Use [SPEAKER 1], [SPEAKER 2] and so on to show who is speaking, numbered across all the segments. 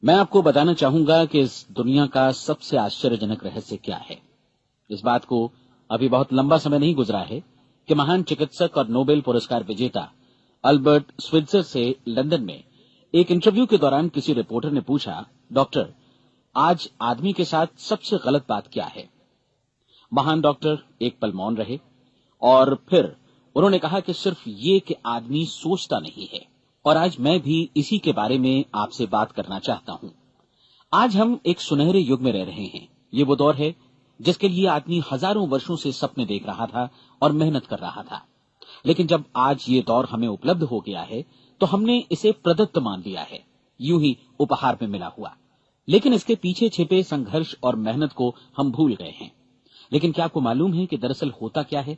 [SPEAKER 1] मैं आपको बताना चाहूंगा कि इस दुनिया का सबसे आश्चर्यजनक रहस्य क्या है। इस बात को अभी बहुत लंबा समय नहीं गुजरा है कि महान चिकित्सक और नोबेल पुरस्कार विजेता अल्बर्ट स्विट्जर से लंदन में एक इंटरव्यू के दौरान किसी रिपोर्टर ने पूछा, डॉक्टर, आज आदमी के साथ सबसे गलत बात क्या है। महान डॉक्टर एक पल मौन रहे और फिर उन्होंने कहा कि सिर्फ ये कि आदमी सोचता नहीं है। और आज मैं भी इसी के बारे में आपसे बात करना चाहता हूं। आज हम एक सुनहरे युग में रह रहे हैं। ये वो दौर है जिसके लिए आदमी हजारों वर्षों से सपने देख रहा था और मेहनत कर रहा था। लेकिन जब आज ये दौर हमें उपलब्ध हो गया है तो हमने इसे प्रदत्त मान लिया है, यूं ही उपहार में मिला हुआ। लेकिन इसके पीछे छिपे संघर्ष और मेहनत को हम भूल गए हैं। लेकिन क्या आपको मालूम है कि दरअसल होता क्या है।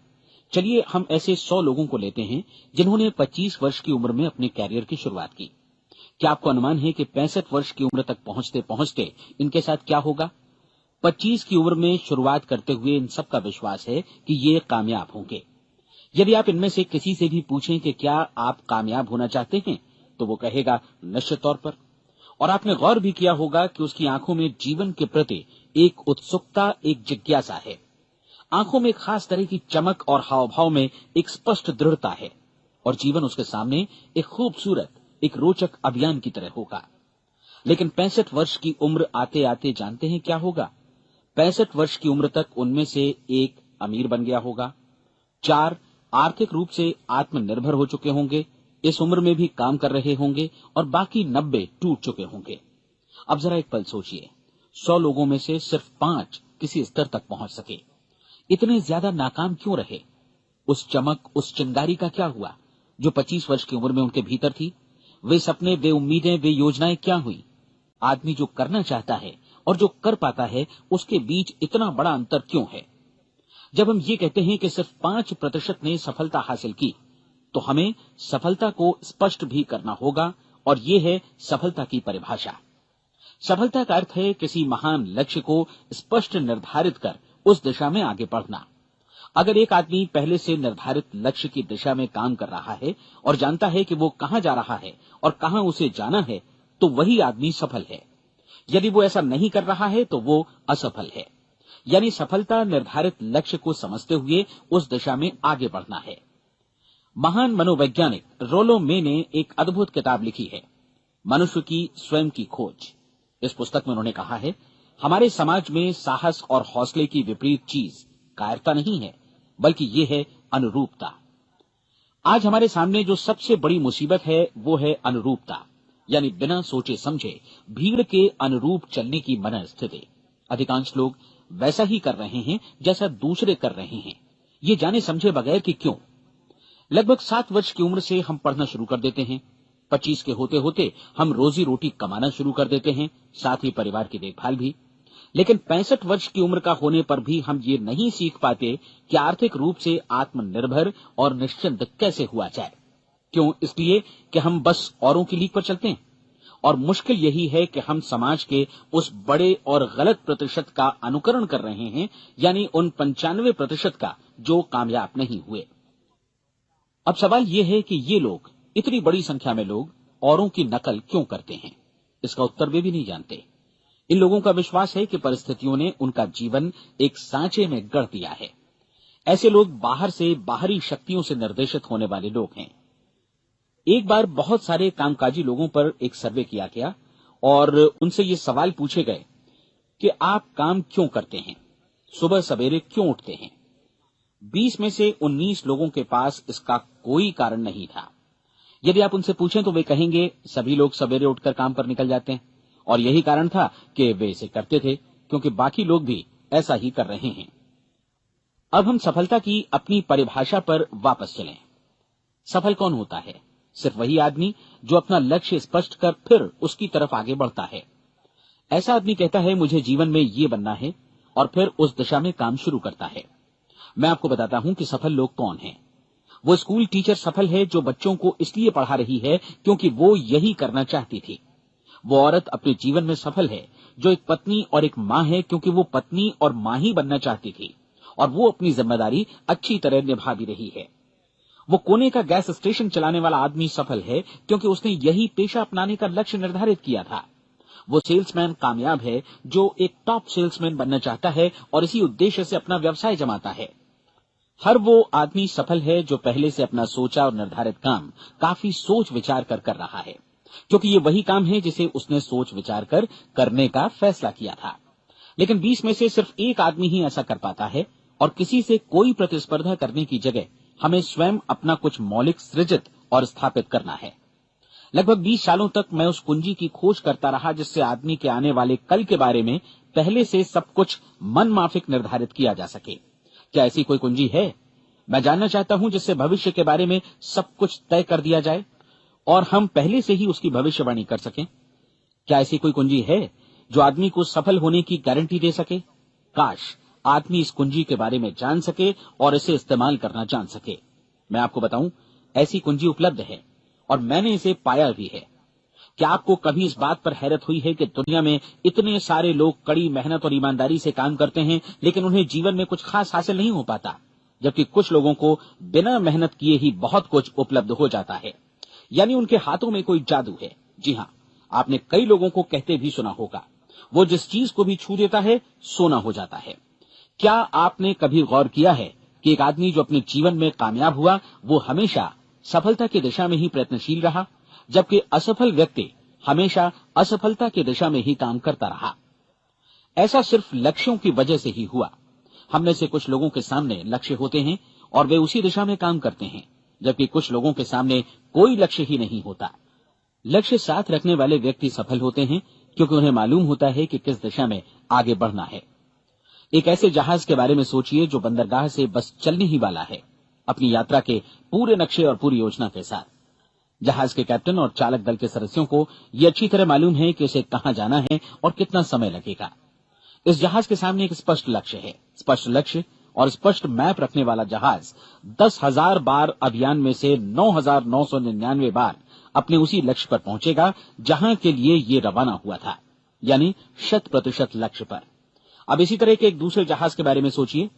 [SPEAKER 1] चलिए हम ऐसे 100 लोगों को लेते हैं जिन्होंने 25 वर्ष की उम्र में अपने कैरियर की शुरुआत की। क्या आपको अनुमान है कि 65 वर्ष की उम्र तक पहुंचते पहुंचते इनके साथ क्या होगा। 25 की उम्र में शुरुआत करते हुए इन सबका विश्वास है कि ये कामयाब होंगे। यदि आप इनमें से किसी से भी पूछें कि क्या आप कामयाब होना चाहते हैं तो वो कहेगा निश्चित तौर पर। और आपने गौर भी किया होगा कि उसकी आंखों में जीवन के प्रति एक उत्सुकता, एक जिज्ञासा है। आंखों में एक खास तरह की चमक और हाव भाव में एक स्पष्ट दृढ़ता है। और जीवन उसके सामने एक खूबसूरत, एक रोचक अभियान की तरह होगा। लेकिन 65 वर्ष की उम्र आते आते जानते हैं क्या होगा। 65 वर्ष की उम्र तक उनमें से एक अमीर बन गया होगा, 4 आर्थिक रूप से आत्मनिर्भर हो चुके होंगे, इस उम्र में भी काम कर रहे होंगे, और बाकी 90 टूट चुके होंगे। अब जरा एक पल सोचिए, 100 लोगों में से सिर्फ 5 किसी स्तर तक पहुंच सके। इतने ज्यादा नाकाम क्यों रहे। उस चमक, उस चिंगारी का क्या हुआ जो 25 वर्ष की उम्र में उनके भीतर थी। वे सपने, वे उम्मीदें, वे योजनाएं क्या हुई। आदमी जो करना चाहता है और जो कर पाता है उसके बीच इतना बड़ा अंतर क्यों है। जब हम ये कहते हैं कि सिर्फ 5% ने सफलता हासिल की तो हमें सफलता को स्पष्ट भी करना होगा। और ये है सफलता की परिभाषा। सफलता का अर्थ है किसी महान लक्ष्य को स्पष्ट निर्धारित कर उस दिशा में आगे बढ़ना। अगर एक आदमी पहले से निर्धारित लक्ष्य की दिशा में काम कर रहा है और जानता है कि वो कहां जा रहा है और कहां उसे जाना है तो वही आदमी सफल है। यदि वो ऐसा नहीं कर रहा है तो वो असफल है। यानी सफलता निर्धारित लक्ष्य को समझते हुए उस दिशा में आगे बढ़ना है। महान मनोवैज्ञानिक रोलो मे ने एक अद्भुत किताब लिखी है, मनुष्य की स्वयं की खोज। इस पुस्तक में उन्होंने कहा है, हमारे समाज में साहस और हौसले की विपरीत चीज कायरता नहीं है, बल्कि ये है अनुरूपता। आज हमारे सामने जो सबसे बड़ी मुसीबत है वो है अनुरूपता, यानी बिना सोचे समझे भीड़ के अनुरूप चलने की मनस्थिति। अधिकांश लोग वैसा ही कर रहे हैं जैसा दूसरे कर रहे हैं, ये जाने समझे बगैर कि क्यों। लगभग 7 वर्ष की उम्र से हम पढ़ना शुरू कर देते हैं। 25 के होते होते हम रोजी रोटी कमाना शुरू कर देते हैं, साथ ही परिवार की देखभाल भी। लेकिन 65 वर्ष की उम्र का होने पर भी हम ये नहीं सीख पाते कि आर्थिक रूप से आत्मनिर्भर और निश्चिंत कैसे हुआ जाए। क्यों? इसलिए कि हम बस औरों की लीक पर चलते हैं। और मुश्किल यही है कि हम समाज के उस बड़े और गलत प्रतिशत का अनुकरण कर रहे हैं, यानी उन 95% का जो कामयाब नहीं हुए। अब सवाल यह है कि ये लोग, इतनी बड़ी संख्या में लोग, औरों की नकल क्यों करते हैं। इसका उत्तर वे भी नहीं जानते। इन लोगों का विश्वास है कि परिस्थितियों ने उनका जीवन एक सांचे में गढ़ दिया है। ऐसे लोग बाहर से, बाहरी शक्तियों से निर्देशित होने वाले लोग हैं। एक बार बहुत सारे कामकाजी लोगों पर एक सर्वे किया गया और उनसे ये सवाल पूछे गए कि आप काम क्यों करते हैं, सुबह सवेरे क्यों उठते हैं। 20 में से 19 लोगों के पास इसका कोई कारण नहीं था। यदि आप उनसे पूछें तो वे कहेंगे सभी लोग सवेरे उठकर काम पर निकल जाते हैं और यही कारण था कि वे इसे करते थे क्योंकि बाकी लोग भी ऐसा ही कर रहे हैं। अब हम सफलता की अपनी परिभाषा पर वापस चलें। सफल कौन होता है? सिर्फ वही आदमी जो अपना लक्ष्य स्पष्ट कर फिर उसकी तरफ आगे बढ़ता है। ऐसा आदमी कहता है मुझे जीवन में ये बनना है और फिर उस दिशा में काम शुरू करता है। मैं आपको बताता हूं कि सफल लोग कौन हैं। वो स्कूल टीचर सफल है जो बच्चों को इसलिए पढ़ा रही है क्योंकि वो यही करना चाहती थी। वो औरत अपने जीवन में सफल है जो एक पत्नी और एक मां है क्योंकि वो पत्नी और मां ही बनना चाहती थी और वो अपनी जिम्मेदारी अच्छी तरह निभा भी रही है। वो कोने का गैस स्टेशन चलाने वाला आदमी सफल है क्योंकि उसने यही पेशा अपनाने का लक्ष्य निर्धारित किया था। वो सेल्समैन कामयाब है जो एक टॉप सेल्समैन बनना चाहता है और इसी उद्देश्य से अपना व्यवसाय जमाता है। हर वो आदमी सफल है जो पहले से अपना सोचा और निर्धारित काम काफी सोच विचार कर रहा है, क्योंकि ये वही काम है जिसे उसने सोच विचार कर करने का फैसला किया था। लेकिन 20 में से सिर्फ एक आदमी ही ऐसा कर पाता है, और किसी से कोई प्रतिस्पर्धा करने की जगह हमें स्वयं अपना कुछ मौलिक सृजित और स्थापित करना है। लगभग 20 सालों तक मैं उस कुंजी की खोज करता रहा जिससे आदमी के आने वाले कल के बारे में पहले से सब कुछ मन माफिक निर्धारित किया जा सके। क्या ऐसी कोई कुंजी है? मैं जानना चाहता हूं जिससे भविष्य के बारे में सब कुछ तय कर दिया जाए और हम पहले से ही उसकी भविष्यवाणी कर सकें। क्या ऐसी कोई कुंजी है जो आदमी को सफल होने की गारंटी दे सके? काश आदमी इस कुंजी के बारे में जान सके और इसे इस्तेमाल करना जान सके। मैं आपको बताऊं, ऐसी कुंजी उपलब्ध है और मैंने इसे पाया भी है। क्या आपको कभी इस बात पर हैरत हुई है कि दुनिया में इतने सारे लोग कड़ी मेहनत और ईमानदारी से काम करते हैं, लेकिन उन्हें जीवन में कुछ खास हासिल नहीं हो पाता, जबकि कुछ लोगों को बिना मेहनत किए ही बहुत कुछ उपलब्ध हो जाता है। यानी उनके हाथों में कोई जादू है। जी हाँ, आपने कई लोगों को कहते भी सुना होगा, वो जिस चीज को भी छू देता है सोना हो जाता है। क्या आपने कभी गौर किया है कि एक आदमी जो अपने जीवन में कामयाब हुआ वो हमेशा सफलता की दिशा में ही प्रयत्नशील रहा, जबकि असफल व्यक्ति हमेशा असफलता की दिशा में ही काम करता रहा? ऐसा सिर्फ लक्ष्यों की वजह से ही हुआ। हम में से कुछ लोगों के सामने लक्ष्य होते हैं और वे उसी दिशा में काम करते हैं, जबकि कुछ लोगों के सामने कोई लक्ष्य ही नहीं होता। लक्ष्य साथ रखने वाले व्यक्ति सफल होते हैं क्योंकि उन्हें मालूम होता है कि किस दिशा में आगे बढ़ना है। एक ऐसे जहाज के बारे में सोचिए जो बंदरगाह से बस चलने ही वाला है, अपनी यात्रा के पूरे नक्शे और पूरी योजना के साथ। जहाज के कैप्टन और चालक दल के सदस्यों को यह अच्छी तरह मालूम है कि उसे कहां जाना है और कितना समय लगेगा। इस जहाज के सामने एक स्पष्ट लक्ष्य है। स्पष्ट लक्ष्य और स्पष्ट मैप रखने वाला जहाज 10,000 बार अभियान में से 9,999 बार अपने उसी लक्ष्य पर पहुंचेगा जहां के लिए ये रवाना हुआ था, यानी 100% लक्ष्य पर। अब इसी तरह के एक दूसरे जहाज के बारे में सोचिए।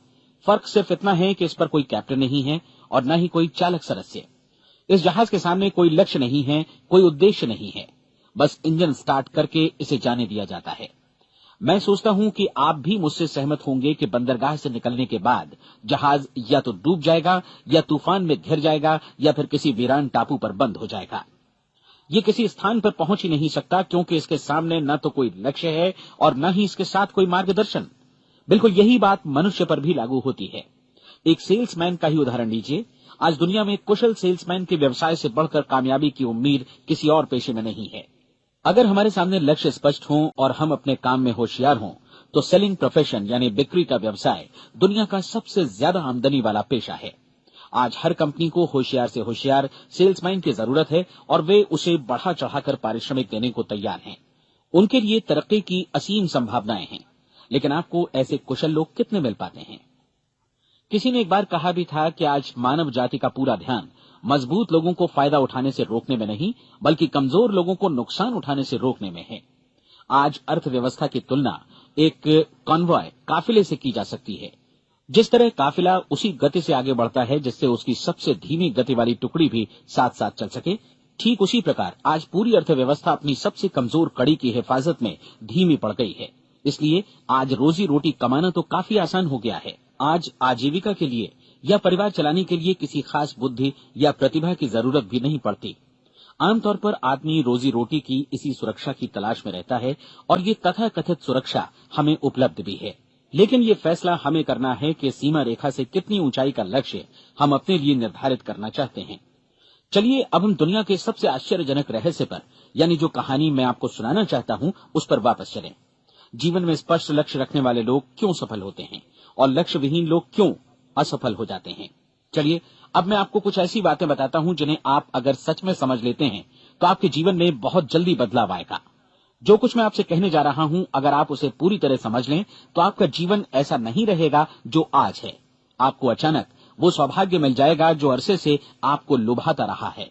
[SPEAKER 1] फर्क सिर्फ इतना है कि इस पर कोई कैप्टन नहीं है और न ही कोई चालक सदस्य। इस जहाज के सामने कोई लक्ष्य नहीं है, कोई उद्देश्य नहीं है, बस इंजन स्टार्ट करके इसे जाने दिया जाता है। मैं सोचता हूं कि आप भी मुझसे सहमत होंगे कि बंदरगाह से निकलने के बाद जहाज या तो डूब जाएगा या तूफान में घिर जाएगा या फिर किसी वीरान टापू पर बंद हो जाएगा। ये किसी स्थान पर पहुंच ही नहीं सकता क्योंकि इसके सामने न तो कोई लक्ष्य है और न ही इसके साथ कोई मार्गदर्शन। बिल्कुल यही बात मनुष्य पर भी लागू होती है। एक सेल्समैन का ही उदाहरण लीजिए। आज दुनिया में कुशल सेल्समैन के व्यवसाय से बढ़कर कामयाबी की उम्मीद किसी और पेशे में नहीं है। अगर हमारे सामने लक्ष्य स्पष्ट हो और हम अपने काम में होशियार हों, तो सेलिंग प्रोफेशन यानी बिक्री का व्यवसाय दुनिया का सबसे ज्यादा आमदनी वाला पेशा है। आज हर कंपनी को होशियार से होशियार सेल्समैन की जरूरत है और वे उसे बढ़ा चढ़ाकर पारिश्रमिक देने को तैयार हैं। उनके लिए तरक्की की असीम संभावनाएं हैं, लेकिन आपको ऐसे कुशल लोग कितने मिल पाते हैं? किसी ने एक बार कहा भी था कि आज मानव जाति का पूरा ध्यान मजबूत लोगों को फायदा उठाने से रोकने में नहीं, बल्कि कमजोर लोगों को नुकसान उठाने से रोकने में है। आज अर्थव्यवस्था की तुलना एक कॉन्वॉय काफिले से की जा सकती है। जिस तरह काफिला उसी गति से आगे बढ़ता है जिससे उसकी सबसे धीमी गति वाली टुकड़ी भी साथ साथ चल सके, ठीक उसी प्रकार आज पूरी अर्थव्यवस्था अपनी सबसे कमजोर कड़ी की हिफाजत में धीमी पड़ गई है। इसलिए आज रोजी रोटी कमाना तो काफी आसान हो गया है। आज आजीविका के लिए या परिवार चलाने के लिए किसी खास बुद्धि या प्रतिभा की जरूरत भी नहीं पड़ती। आमतौर पर आदमी रोजी रोटी की इसी सुरक्षा की तलाश में रहता है और ये तथाकथित सुरक्षा हमें उपलब्ध भी है। लेकिन ये फैसला हमें करना है कि सीमा रेखा से कितनी ऊंचाई का लक्ष्य हम अपने लिए निर्धारित करना चाहते हैं। चलिए अब हम दुनिया के सबसे आश्चर्यजनक रहस्य पर, यानी जो कहानी मैं आपको सुनाना चाहता हूं, उस पर वापस चलें। जीवन में स्पष्ट लक्ष्य रखने वाले लोग क्यों सफल होते हैं और लक्ष्य विहीन लोग क्यों असफल हो जाते हैं? चलिए अब मैं आपको कुछ ऐसी बातें बताता हूं जिन्हें आप अगर सच में समझ लेते हैं तो आपके जीवन में बहुत जल्दी बदलाव आएगा। जो कुछ मैं आपसे कहने जा रहा हूं, अगर आप उसे पूरी तरह समझ लें तो आपका जीवन ऐसा नहीं रहेगा जो आज है। आपको अचानक वो सौभाग्य मिल जाएगा जो अरसे से आपको लुभाता रहा है।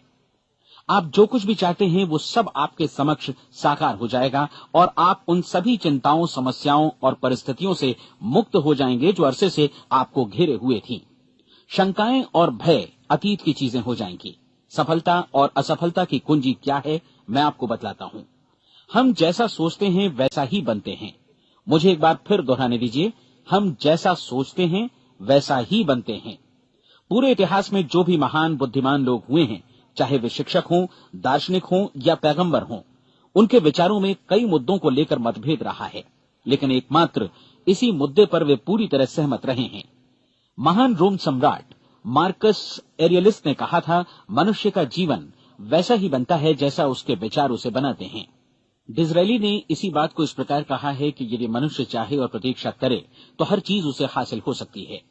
[SPEAKER 1] आप जो कुछ भी चाहते हैं वो सब आपके समक्ष साकार हो जाएगा और आप उन सभी चिंताओं, समस्याओं और परिस्थितियों से मुक्त हो जाएंगे जो अरसे से आपको घेरे हुए थी। शंकाएं और भय अतीत की चीजें हो जाएंगी। सफलता और असफलता की कुंजी क्या है, मैं आपको बतलाता हूं। हम जैसा सोचते हैं वैसा ही बनते हैं। मुझे एक बार फिर दोहराने दीजिए, हम जैसा सोचते हैं वैसा ही बनते हैं। पूरे इतिहास में जो भी महान बुद्धिमान लोग हुए हैं, चाहे वे शिक्षक हों, दार्शनिक हों या पैगंबर हों, उनके विचारों में कई मुद्दों को लेकर मतभेद रहा है, लेकिन एकमात्र इसी मुद्दे पर वे पूरी तरह सहमत रहे हैं। महान रोम सम्राट मार्कस एरियलिस ने कहा था, मनुष्य का जीवन वैसा ही बनता है जैसा उसके विचार उसे बनाते हैं। डिज़रायली ने इसी बात को इस प्रकार कहा है कि यदि मनुष्य चाहे और प्रतीक्षा करे तो हर चीज उसे हासिल हो सकती है।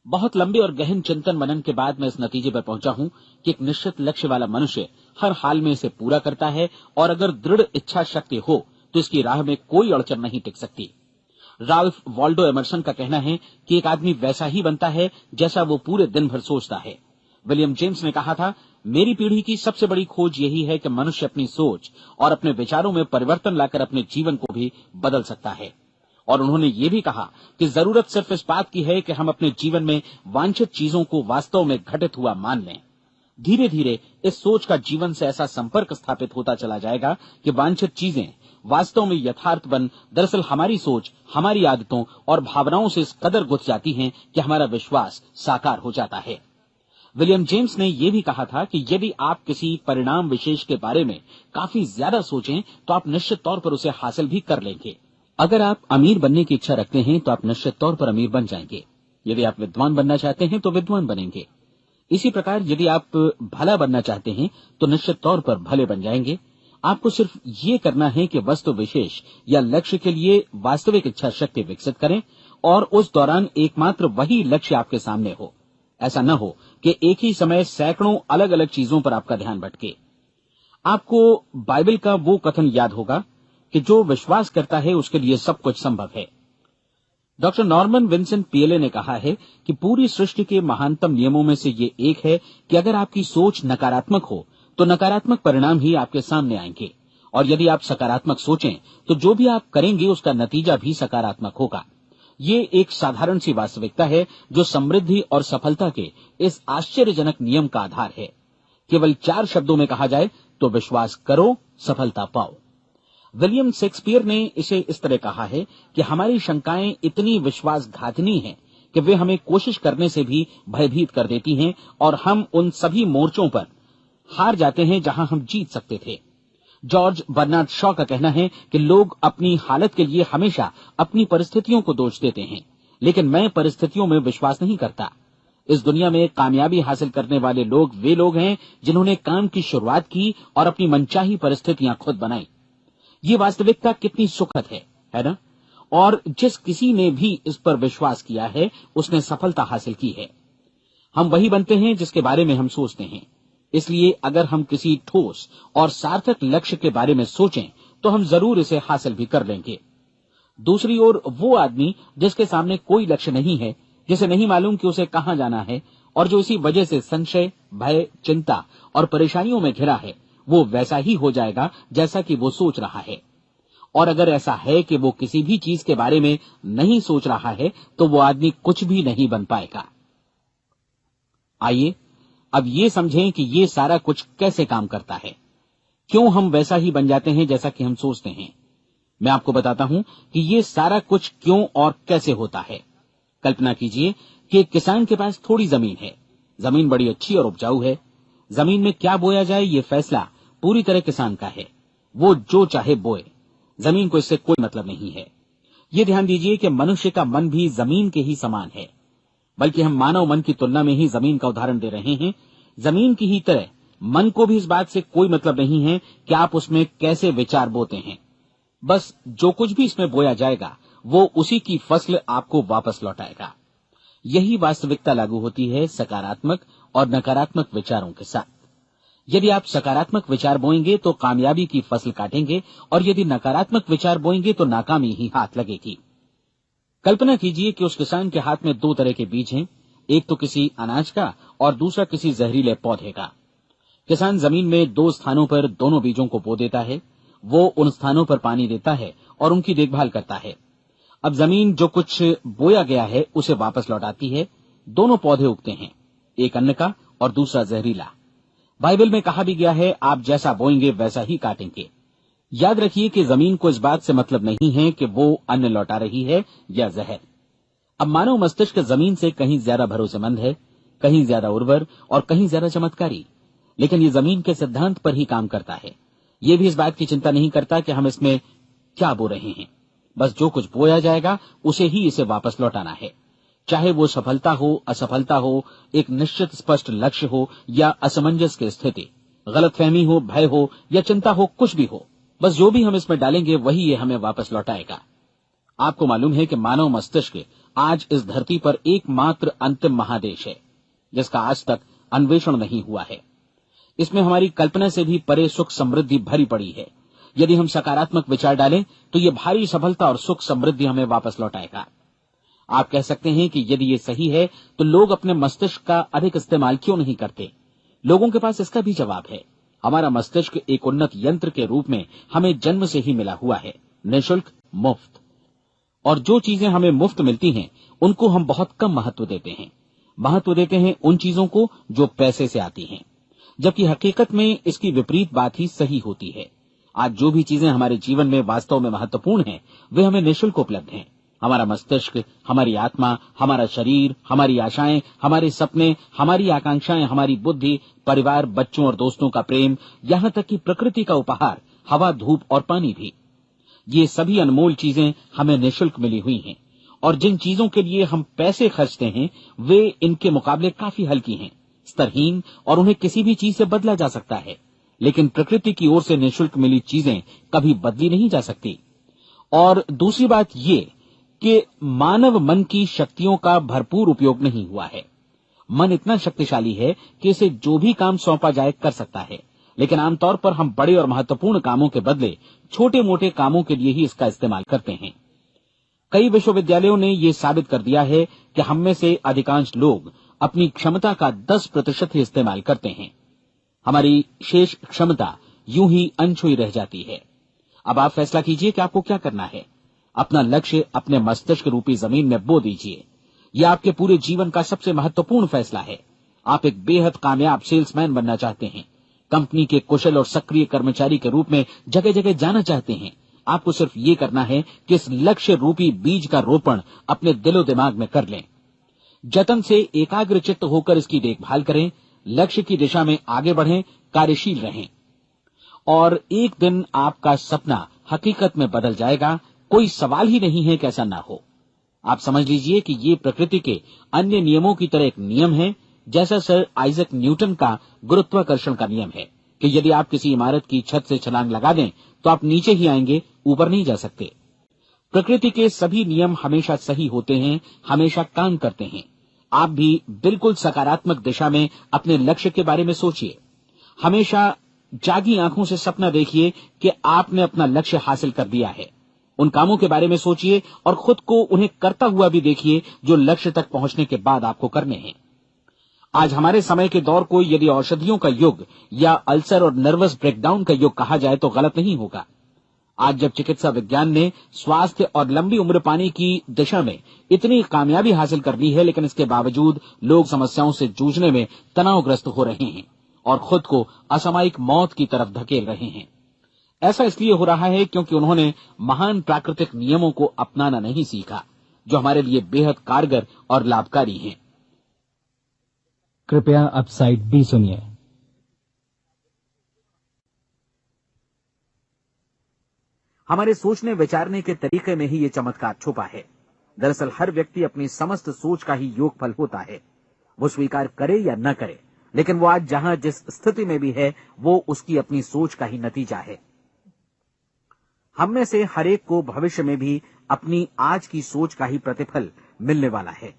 [SPEAKER 1] बहुत लंबे और गहन चिंतन मनन के बाद मैं इस नतीजे पर पहुंचा हूं कि एक निश्चित लक्ष्य वाला मनुष्य हर हाल में इसे पूरा करता है, और अगर दृढ़ इच्छा शक्ति हो तो इसकी राह में कोई अड़चन नहीं टिक सकती। राल्फ वॉल्डो एमर्सन का कहना है कि एक आदमी वैसा ही बनता है जैसा वो पूरे दिन भर सोचता है। विलियम जेम्स ने कहा था, मेरी पीढ़ी की सबसे बड़ी खोज यही है कि मनुष्य अपनी सोच और अपने विचारों में परिवर्तन लाकर अपने जीवन को भी बदल सकता है। और उन्होंने ये भी कहा कि जरूरत सिर्फ इस बात की है कि हम अपने जीवन में वांछित चीजों को वास्तव में घटित हुआ मान लें। धीरे धीरे इस सोच का जीवन से ऐसा संपर्क स्थापित होता चला जाएगा कि वांछित चीजें वास्तव में यथार्थ बन दरअसल हमारी सोच, हमारी आदतों और भावनाओं से इस कदर गुथ जाती हैं कि हमारा विश्वास साकार हो जाता है। विलियम जेम्स ने यह भी कहा था कि यदि आप किसी परिणाम विशेष के बारे में काफी ज्यादा सोचें तो आप निश्चित तौर पर उसे हासिल भी कर लेंगे। अगर आप अमीर बनने की इच्छा रखते हैं तो आप निश्चित तौर पर अमीर बन जाएंगे। यदि आप विद्वान बनना चाहते हैं तो विद्वान बनेंगे। इसी प्रकार यदि आप भला बनना चाहते हैं तो निश्चित तौर पर भले बन जाएंगे। आपको सिर्फ ये करना है कि वस्तु विशेष या लक्ष्य के लिए वास्तविक इच्छा शक्ति विकसित करें, और उस दौरान एकमात्र वही लक्ष्य आपके सामने हो। ऐसा न हो कि एक ही समय सैकड़ों अलग अलग चीजों पर आपका ध्यान भटके। आपको बाइबल का वो कथन याद होगा कि जो विश्वास करता है उसके लिए सब कुछ संभव है। डॉक्टर नॉर्मन विंसेंट पीएले ने कहा है कि पूरी सृष्टि के महानतम नियमों में से ये एक है कि अगर आपकी सोच नकारात्मक हो तो नकारात्मक परिणाम ही आपके सामने आएंगे, और यदि आप सकारात्मक सोचें तो जो भी आप करेंगे उसका नतीजा भी सकारात्मक होगा। ये एक साधारण सी वास्तविकता है जो समृद्धि और सफलता के इस आश्चर्यजनक नियम का आधार है। केवल 4 शब्दों में कहा जाए तो विश्वास करो, सफलता पाओ। विलियम शेक्सपियर ने इसे इस तरह कहा है कि हमारी शंकाएं इतनी विश्वासघातिनी हैं कि वे हमें कोशिश करने से भी भयभीत कर देती हैं, और हम उन सभी मोर्चों पर हार जाते हैं जहां हम जीत सकते थे। जॉर्ज बर्नार्ड शॉ का कहना है कि लोग अपनी हालत के लिए हमेशा अपनी परिस्थितियों को दोष देते हैं, लेकिन मैं परिस्थितियों में विश्वास नहीं करता। इस दुनिया में कामयाबी हासिल करने वाले लोग वे लोग हैं जिन्होंने काम की शुरुआत की और अपनी मनचाही परिस्थितियां खुद बनाई। ये वास्तविकता कितनी सुखद है ना? और जिस किसी ने भी इस पर विश्वास किया है उसने सफलता हासिल की है। हम वही बनते हैं जिसके बारे में हम सोचते हैं। इसलिए अगर हम किसी ठोस और सार्थक लक्ष्य के बारे में सोचें तो हम जरूर इसे हासिल भी कर लेंगे। दूसरी ओर वो आदमी जिसके सामने कोई लक्ष्य नहीं है, जिसे नहीं मालूम कि उसे कहां जाना है, और जो इसी वजह से संशय, भय, चिंता और परेशानियों में घिरा है, वो वैसा ही हो जाएगा जैसा कि वो सोच रहा है। और अगर ऐसा है कि वो किसी भी चीज के बारे में नहीं सोच रहा है तो वो आदमी कुछ भी नहीं बन पाएगा। आइए अब ये समझें कि ये सारा कुछ कैसे काम करता है, क्यों हम वैसा ही बन जाते हैं जैसा कि हम सोचते हैं। मैं आपको बताता हूं कि ये सारा कुछ क्यों और कैसे होता है। कल्पना कीजिए कि एक किसान के पास थोड़ी जमीन है। जमीन बड़ी अच्छी और उपजाऊ है। जमीन में क्या बोया जाए ये फैसला पूरी तरह किसान का है। वो जो चाहे बोए, जमीन को इससे कोई मतलब नहीं है। ये ध्यान दीजिए कि मनुष्य का मन भी जमीन के ही समान है, बल्कि हम मानव मन की तुलना में ही जमीन का उदाहरण दे रहे हैं। जमीन की ही तरह मन को भी इस बात से कोई मतलब नहीं है कि आप उसमें कैसे विचार बोते हैं। बस जो कुछ भी इसमें बोया जाएगा वो उसी की फसल आपको वापस लौटाएगा। यही वास्तविकता लागू होती है सकारात्मक और नकारात्मक विचारों के साथ। यदि आप सकारात्मक विचार बोएंगे तो कामयाबी की फसल काटेंगे, और यदि नकारात्मक विचार बोएंगे तो नाकामी ही हाथ लगेगी। कल्पना कीजिए कि उस किसान के हाथ में 2 तरह के बीज हैं, एक तो किसी अनाज का और दूसरा किसी जहरीले पौधे का। किसान जमीन में 2 स्थानों पर दोनों बीजों को बो देता है। वो उन स्थानों पर पानी देता है और उनकी देखभाल करता है। अब जमीन जो कुछ बोया गया है उसे वापस लौटाती है। दोनों पौधे उगते हैं, एक अन्न का और दूसरा जहरीला। बाइबल में कहा भी गया है, आप जैसा बोएंगे वैसा ही काटेंगे। याद रखिए कि जमीन को इस बात से मतलब नहीं है कि वो अन्न लौटा रही है या जहर। अब मानव मस्तिष्क जमीन से कहीं ज्यादा भरोसेमंद है, कहीं ज्यादा उर्वर और कहीं ज्यादा चमत्कारी, लेकिन ये जमीन के सिद्धांत पर ही काम करता है। ये भी इस बात की चिंता नहीं करता कि हम इसमें क्या बो रहे हैं। बस जो कुछ बोया जाएगा उसे ही इसे वापस लौटाना है, चाहे वो सफलता हो, असफलता हो, एक निश्चित स्पष्ट लक्ष्य हो या असमंजस की स्थिति, गलतफहमी हो, भय हो या चिंता हो, कुछ भी हो। बस जो भी हम इसमें डालेंगे वही ये हमें वापस लौटाएगा। आपको मालूम है कि मानव मस्तिष्क आज इस धरती पर एकमात्र अंतिम महादेश है जिसका आज तक अन्वेषण नहीं हुआ है। इसमें हमारी कल्पना से भी परे सुख समृद्धि भरी पड़ी है। यदि हम सकारात्मक विचार डालें तो ये भारी सफलता और सुख समृद्धि हमें वापस लौटाएगा। आप कह सकते हैं कि यदि ये सही है तो लोग अपने मस्तिष्क का अधिक इस्तेमाल क्यों नहीं करते? लोगों के पास इसका भी जवाब है। हमारा मस्तिष्क एक उन्नत यंत्र के रूप में हमें जन्म से ही मिला हुआ है, निःशुल्क, मुफ्त। और जो चीजें हमें मुफ्त मिलती हैं उनको हम बहुत कम महत्व देते हैं। महत्व देते हैं उन चीजों को जो पैसे से आती हैं, जबकि हकीकत में इसकी विपरीत बात ही सही होती है। आज जो भी चीजें हमारे जीवन में वास्तव में महत्वपूर्ण हैं वे हमें निःशुल्क उपलब्ध हैं। हमारा मस्तिष्क, हमारी आत्मा, हमारा शरीर, हमारी आशाएं, हमारे सपने, हमारी आकांक्षाएं, हमारी बुद्धि, परिवार, बच्चों और दोस्तों का प्रेम, यहां तक कि प्रकृति का उपहार, हवा, धूप और पानी भी, ये सभी अनमोल चीजें हमें निःशुल्क मिली हुई हैं। और जिन चीजों के लिए हम पैसे खर्चते हैं वे इनके मुकाबले काफी हल्की हैं, स्तरहीन, और उन्हें किसी भी चीज से बदला जा सकता है। लेकिन प्रकृति की ओर से निःशुल्क मिली चीजें कभी बदली नहीं जा सकती। और दूसरी बात ये कि मानव मन की शक्तियों का भरपूर उपयोग नहीं हुआ है। मन इतना शक्तिशाली है कि इसे जो भी काम सौंपा जाए कर सकता है, लेकिन आमतौर पर हम बड़े और महत्वपूर्ण कामों के बदले छोटे मोटे कामों के लिए ही इसका इस्तेमाल करते हैं। कई विश्वविद्यालयों ने यह साबित कर दिया है कि हम में से अधिकांश लोग अपनी क्षमता का 10% ही इस्तेमाल करते हैं। हमारी शेष क्षमता यूं ही अनछुई रह जाती है। अब आप फैसला कीजिए कि आपको क्या करना है। अपना लक्ष्य अपने मस्तिष्क रूपी जमीन में बो दीजिए। यह आपके पूरे जीवन का सबसे महत्वपूर्ण फैसला है। आप एक बेहद कामयाब सेल्समैन बनना चाहते हैं, कंपनी के कुशल और सक्रिय कर्मचारी के रूप में जगह जगह जाना चाहते हैं। आपको सिर्फ ये करना है कि इस लक्ष्य रूपी बीज का रोपण अपने दिलो दिमाग में कर लें। जतन से एकाग्रचित्त होकर इसकी देखभाल करें, लक्ष्य की दिशा में आगे बढ़ें, कार्यशील रहें, और एक दिन आपका सपना हकीकत में बदल जाएगा। कोई सवाल ही नहीं है कि ऐसा ना हो। आप समझ लीजिए कि ये प्रकृति के अन्य नियमों की तरह एक नियम है, जैसा सर आइजक न्यूटन का गुरुत्वाकर्षण का नियम है कि यदि आप किसी इमारत की छत से छलांग लगा दें तो आप नीचे ही आएंगे, ऊपर नहीं जा सकते। प्रकृति के सभी नियम हमेशा सही होते हैं, हमेशा काम करते हैं। आप भी बिल्कुल सकारात्मक दिशा में अपने लक्ष्य के बारे में सोचिए। हमेशा जागी आंखों से सपना देखिए कि आपने अपना लक्ष्य हासिल कर दिया है। उन कामों के बारे में सोचिए और खुद को उन्हें करता हुआ भी देखिए जो लक्ष्य तक पहुंचने के बाद आपको करने हैं। आज हमारे समय के दौर को यदि औषधियों का युग या अल्सर और नर्वस ब्रेकडाउन का युग कहा जाए तो गलत नहीं होगा। आज जब चिकित्सा विज्ञान ने स्वास्थ्य और लंबी उम्र पाने की दिशा में इतनी कामयाबी हासिल कर ली है, लेकिन इसके बावजूद लोग समस्याओं से जूझने में तनावग्रस्त हो रहे हैं और खुद को असामयिक मौत की तरफ धकेल रहे हैं। ऐसा इसलिए हो रहा है क्योंकि उन्होंने महान प्राकृतिक नियमों को अपनाना नहीं सीखा, जो हमारे लिए बेहद कारगर और लाभकारी हैं।
[SPEAKER 2] कृपया अब साइड बी सुनिए।
[SPEAKER 1] हमारे सोचने विचारने के तरीके में ही ये चमत्कार छुपा है। दरअसल हर व्यक्ति अपनी समस्त सोच का ही योगफल होता है। वो स्वीकार करे या न करे, लेकिन वो आज जहां जिस स्थिति में भी है वो उसकी अपनी सोच का ही नतीजा है। हम में से हर एक को भविष्य में भी अपनी आज की सोच का ही प्रतिफल मिलने वाला है,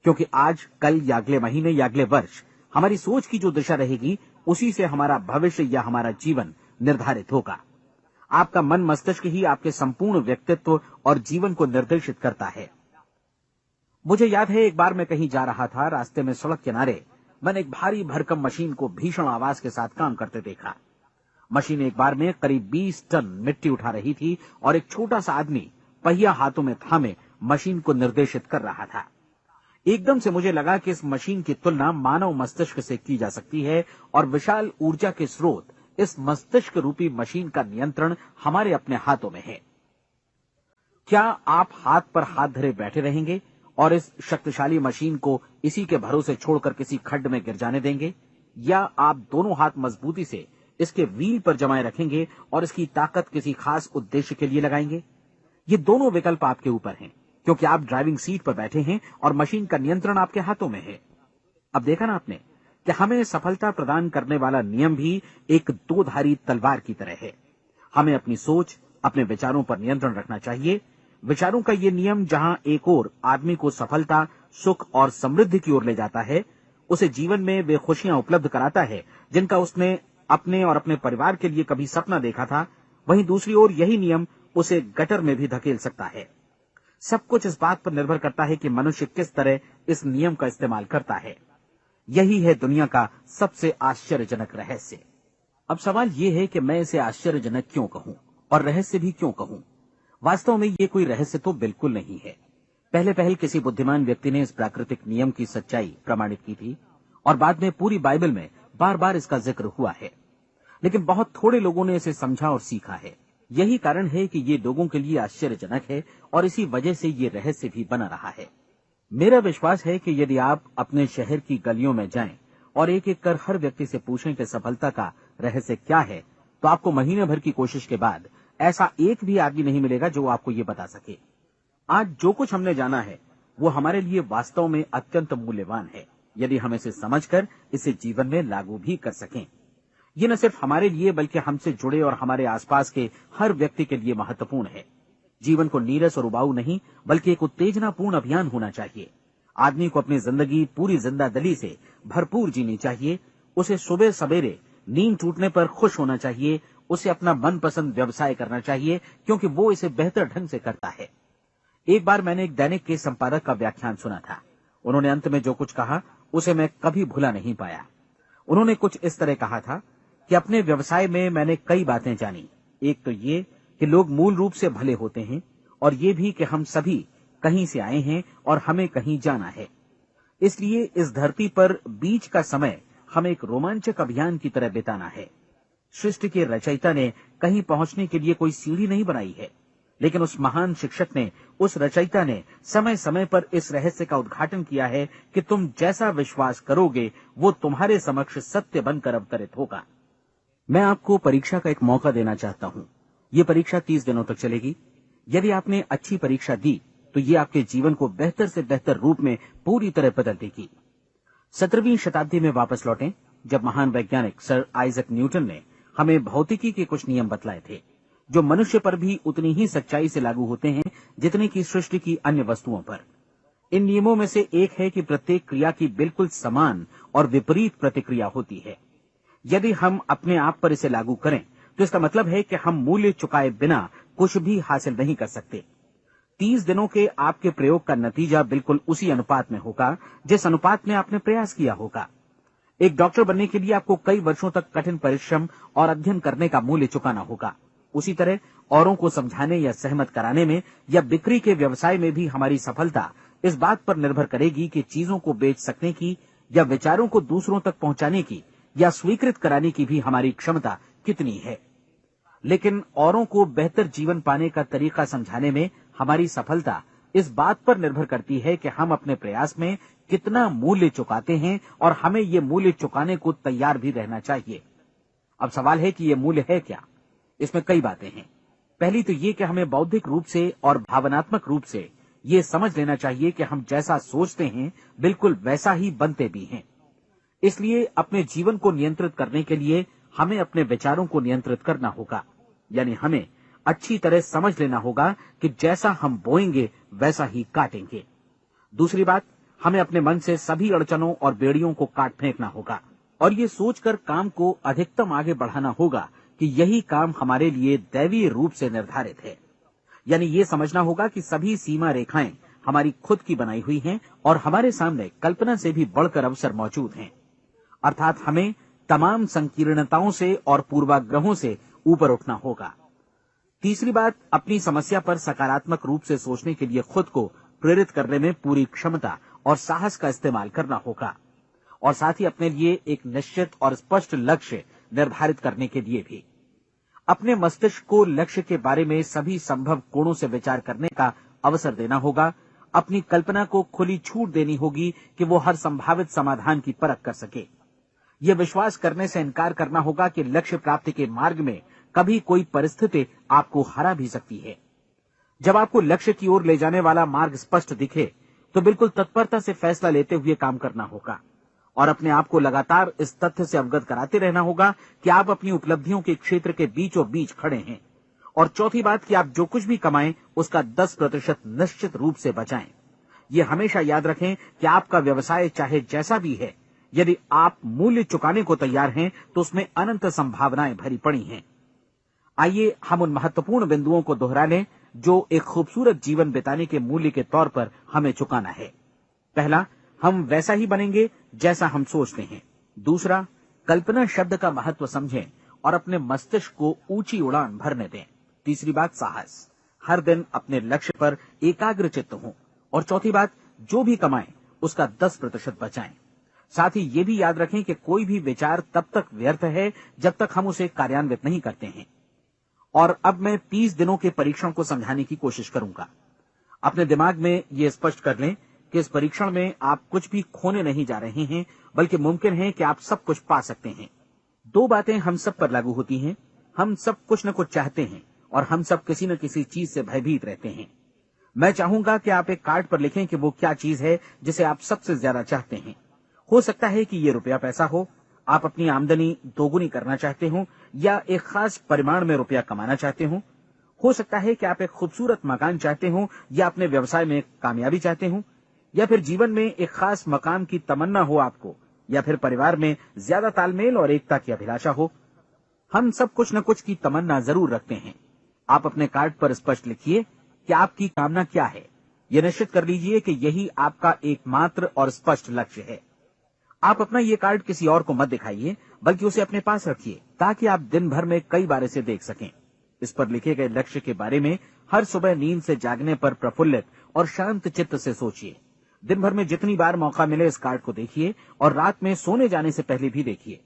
[SPEAKER 1] क्योंकि आज, कल या अगले महीने या अगले वर्ष हमारी सोच की जो दिशा रहेगी उसी से हमारा भविष्य या हमारा जीवन निर्धारित होगा। आपका मन मस्तिष्क ही आपके संपूर्ण व्यक्तित्व और जीवन को निर्देशित करता है। मुझे याद है एक बार मैं कहीं जा रहा था, रास्ते में सड़क किनारे मैंने एक भारी भरकम मशीन को भीषण आवाज के साथ काम करते देखा। मशीन एक बार में करीब 20 टन मिट्टी उठा रही थी और एक छोटा सा आदमी पहिया हाथों में थामे मशीन को निर्देशित कर रहा था। एकदम से मुझे लगा कि इस मशीन की तुलना मानव मस्तिष्क से की जा सकती है और विशाल ऊर्जा के स्रोत इस मस्तिष्क रूपी मशीन का नियंत्रण हमारे अपने हाथों में है। क्या आप हाथ पर हाथ धरे बैठे रहेंगे और इस शक्तिशाली मशीन को इसी के भरोसे छोड़कर किसी खड्ड में गिर जाने देंगे, या आप दोनों हाथ मजबूती से इसके व्हील पर जमाए रखेंगे और इसकी ताकत किसी खास उद्देश्य के लिए लगाएंगे? ये दोनों विकल्प आपके ऊपर हैं, क्योंकि आप ड्राइविंग सीट पर बैठे हैं और मशीन का नियंत्रण आपके हाथों में है। अब देखा ना आपने कि हमें सफलता प्रदान करने वाला नियम भी एक दो-धारी तलवार की तरह है। हमें अपनी सोच, अपने विचारों पर नियंत्रण रखना चाहिए। विचारों का ये नियम जहां एक ओर आदमी को सफलता, सुख और समृद्धि की ओर ले जाता है, उसे जीवन में वे खुशियां उपलब्ध कराता है जिनका उसने अपने और अपने परिवार के लिए कभी सपना देखा था, वहीं दूसरी ओर यही नियम उसे गटर में भी धकेल सकता है। सब कुछ इस बात पर निर्भर करता है कि मनुष्य किस तरह इस नियम का इस्तेमाल करता है। यही है दुनिया का सबसे आश्चर्यजनक रहस्य। अब सवाल यह है कि मैं इसे आश्चर्यजनक क्यों कहूं और रहस्य भी क्यों कहूं? वास्तव में ये कोई रहस्य तो बिल्कुल नहीं है। पहले पहल किसी बुद्धिमान व्यक्ति ने इस प्राकृतिक नियम की सच्चाई प्रमाणित की थी और बाद में पूरी बाइबल में बार बार इसका जिक्र हुआ है, लेकिन बहुत थोड़े लोगों ने इसे समझा और सीखा है। यही कारण है कि ये लोगों के लिए आश्चर्यजनक है और इसी वजह से ये रहस्य भी बना रहा है। मेरा विश्वास है कि यदि आप अपने शहर की गलियों में जाएं और एक एक कर हर व्यक्ति से पूछें कि सफलता का रहस्य क्या है, तो आपको महीने भर की कोशिश के बाद ऐसा एक भी आदमी नहीं मिलेगा जो आपको ये बता सके। आज जो कुछ हमने जाना है वो हमारे लिए वास्तव में अत्यंत मूल्यवान है, यदि हम इसे समझकर इसे जीवन में लागू भी कर सकें। ये न सिर्फ हमारे लिए बल्कि हमसे जुड़े और हमारे आसपास के हर व्यक्ति के लिए महत्वपूर्ण है। जीवन को नीरस और उबाऊ नहीं बल्कि एक उत्तेजनापूर्ण अभियान होना चाहिए। आदमी को अपनी जिंदगी पूरी जिंदादिली से भरपूर जीनी चाहिए। उसे सुबह सवेरे नींद टूटने पर खुश होना चाहिए। उसे अपना मनपसंद व्यवसाय करना चाहिए, क्योंकि वो इसे बेहतर ढंग से करता है। एक बार मैंने एक दैनिक के संपादक का व्याख्यान सुना था। उन्होंने अंत में जो कुछ कहा उसे मैं कभी भुला नहीं पाया। उन्होंने कुछ इस तरह कहा था कि अपने व्यवसाय में मैंने कई बातें जानी। एक तो ये कि लोग मूल रूप से भले होते हैं, और ये भी कि हम सभी कहीं से आए हैं और हमें कहीं जाना है। इसलिए इस धरती पर बीच का समय हमें एक रोमांचक अभियान की तरह बिताना है। सृष्टि के रचयिता ने कहीं पहुंचने के लिए कोई सीढ़ी नहीं बनाई है, लेकिन उस महान शिक्षक ने, उस रचयिता ने समय समय पर इस रहस्य का उद्घाटन किया है कि तुम जैसा विश्वास करोगे वो तुम्हारे समक्ष सत्य बनकर अवतरित होगा। मैं आपको परीक्षा का एक मौका देना चाहता हूं। ये परीक्षा 30 दिनों तक चलेगी। यदि आपने अच्छी परीक्षा दी तो ये आपके जीवन को बेहतर से बेहतर रूप में पूरी तरह बदल देगी। 17वीं शताब्दी में वापस लौटें, जब महान वैज्ञानिक सर आइजक न्यूटन ने हमें भौतिकी के कुछ नियम बतलाए थे, जो मनुष्य पर भी उतनी ही सच्चाई से लागू होते हैं जितनी की सृष्टि की अन्य वस्तुओं पर। इन नियमों में से एक है कि प्रत्येक क्रिया की बिल्कुल समान और विपरीत प्रतिक्रिया होती है। यदि हम अपने आप पर इसे लागू करें तो इसका मतलब है कि हम मूल्य चुकाए बिना कुछ भी हासिल नहीं कर सकते। 30 दिनों के आपके प्रयोग का नतीजा बिल्कुल उसी अनुपात में होगा जिस अनुपात में आपने प्रयास किया होगा। एक डॉक्टर बनने के लिए आपको कई वर्षों तक कठिन परिश्रम और अध्ययन करने का मूल्य चुकाना होगा। उसी तरह औरों को समझाने या सहमत कराने में या बिक्री के व्यवसाय में भी हमारी सफलता इस बात पर निर्भर करेगी कि चीजों को बेच सकने की या विचारों को दूसरों तक पहुंचाने की या स्वीकृत कराने की भी हमारी क्षमता कितनी है। लेकिन औरों को बेहतर जीवन पाने का तरीका समझाने में हमारी सफलता इस बात पर निर्भर करती है कि हम अपने प्रयास में कितना मूल्य चुकाते हैं, और हमें ये मूल्य चुकाने को तैयार भी रहना चाहिए। अब सवाल है कि ये मूल्य है क्या? इसमें कई बातें हैं। पहली तो ये कि हमें बौद्धिक रूप से और भावनात्मक रूप से ये समझ लेना चाहिए कि हम जैसा सोचते हैं बिल्कुल वैसा ही बनते भी हैं। इसलिए अपने जीवन को नियंत्रित करने के लिए हमें अपने विचारों को नियंत्रित करना होगा। यानी हमें अच्छी तरह समझ लेना होगा कि जैसा हम बोएंगे वैसा ही काटेंगे। दूसरी बात, हमें अपने मन से सभी अड़चनों और बेड़ियों को काट फेंकना होगा और ये सोचकर काम को अधिकतम आगे बढ़ाना होगा कि यही काम हमारे लिए दैवीय रूप से निर्धारित है। यानी ये समझना होगा कि सभी सीमा रेखाएं हमारी खुद की बनाई हुई हैं और हमारे सामने कल्पना से भी बढ़कर अवसर मौजूद हैं। अर्थात हमें तमाम संकीर्णताओं से और पूर्वाग्रहों से ऊपर उठना होगा। तीसरी बात, अपनी समस्या पर सकारात्मक रूप से सोचने के लिए खुद को प्रेरित करने में पूरी क्षमता और साहस का इस्तेमाल करना होगा, और साथ ही अपने लिए एक निश्चित और स्पष्ट लक्ष्य
[SPEAKER 2] निर्धारित करने के लिए भी। अपने मस्तिष्क को लक्ष्य के बारे में सभी संभव कोणों से विचार करने का अवसर देना होगा। अपनी कल्पना को खुली छूट देनी होगी कि वो हर संभावित समाधान की परख कर सके। ये विश्वास करने से इनकार करना होगा कि लक्ष्य प्राप्ति के मार्ग में कभी कोई परिस्थिति आपको हरा भी सकती है। जब आपको लक्ष्य की ओर ले जाने वाला मार्ग स्पष्ट दिखे तो बिल्कुल तत्परता से फैसला लेते हुए काम करना होगा और अपने आप को लगातार इस तथ्य से अवगत कराते रहना होगा कि आप अपनी उपलब्धियों के क्षेत्र के बीचों बीच खड़े हैं। और चौथी बात कि आप जो कुछ भी कमाएं उसका 10% निश्चित रूप से बचाएं। ये हमेशा याद रखें कि आपका व्यवसाय चाहे जैसा भी है, यदि आप मूल्य चुकाने को तैयार हैं तो उसमें अनंत संभावनाएं भरी पड़ी हैं। आइए हम उन महत्वपूर्ण बिंदुओं को दोहरा लें जो एक खूबसूरत जीवन बिताने के मूल्य के तौर पर हमें चुकाना है। पहला, हम वैसा ही बनेंगे जैसा हम सोचते हैं। दूसरा, कल्पना शब्द का महत्व समझें और अपने मस्तिष्क को ऊंची उड़ान भरने दें। तीसरी बात, साहस, हर दिन अपने लक्ष्य पर एकाग्र चित्त हों। और चौथी बात, जो भी कमाएं उसका 10% बचाएं। साथ ही ये भी याद रखें कि कोई भी विचार तब तक व्यर्थ है जब तक हम उसे कार्यान्वित नहीं करते हैं। और अब मैं 30 दिनों के परीक्षण को समझाने की कोशिश करूंगा। अपने दिमाग में ये स्पष्ट कर लें कि इस परीक्षण में आप कुछ भी खोने नहीं जा रहे हैं, बल्कि मुमकिन है कि आप सब कुछ पा सकते हैं। दो बातें हम सब पर लागू होती हैं। हम सब कुछ न कुछ चाहते हैं और हम सब किसी न किसी चीज से भयभीत रहते हैं। मैं चाहूंगा कि आप एक कार्ड पर लिखें कि वो क्या चीज है जिसे आप सबसे ज्यादा चाहते हैं। हो सकता है कि ये रुपया पैसा हो, आप अपनी आमदनी दोगुनी करना चाहते हो, या एक खास परिमाण में रुपया कमाना चाहते हो सकता है कि आप एक खूबसूरत मकान चाहते हो, या अपने व्यवसाय में कामयाबी चाहते हो, या फिर जीवन में एक खास मकाम की तमन्ना हो आपको, या फिर परिवार में ज्यादा तालमेल और एकता की अभिलाषा हो। हम सब कुछ न कुछ की तमन्ना जरूर रखते हैं। आप अपने कार्ड पर स्पष्ट लिखिए कि आपकी कामना क्या है। यह निश्चित कर लीजिए कि यही आपका एकमात्र और स्पष्ट लक्ष्य है। आप अपना ये कार्ड किसी और को मत दिखाइए, बल्कि उसे अपने पास रखिए ताकि आप दिन भर में कई बार इसे देख सकें। इस पर लिखे गए लक्ष्य के बारे में हर सुबह नींद से जागने पर प्रफुल्लित और शांत चित्त से सोचिए। दिन भर में जितनी बार मौका मिले इस कार्ड को देखिए और रात में सोने जाने से पहले भी देखिए।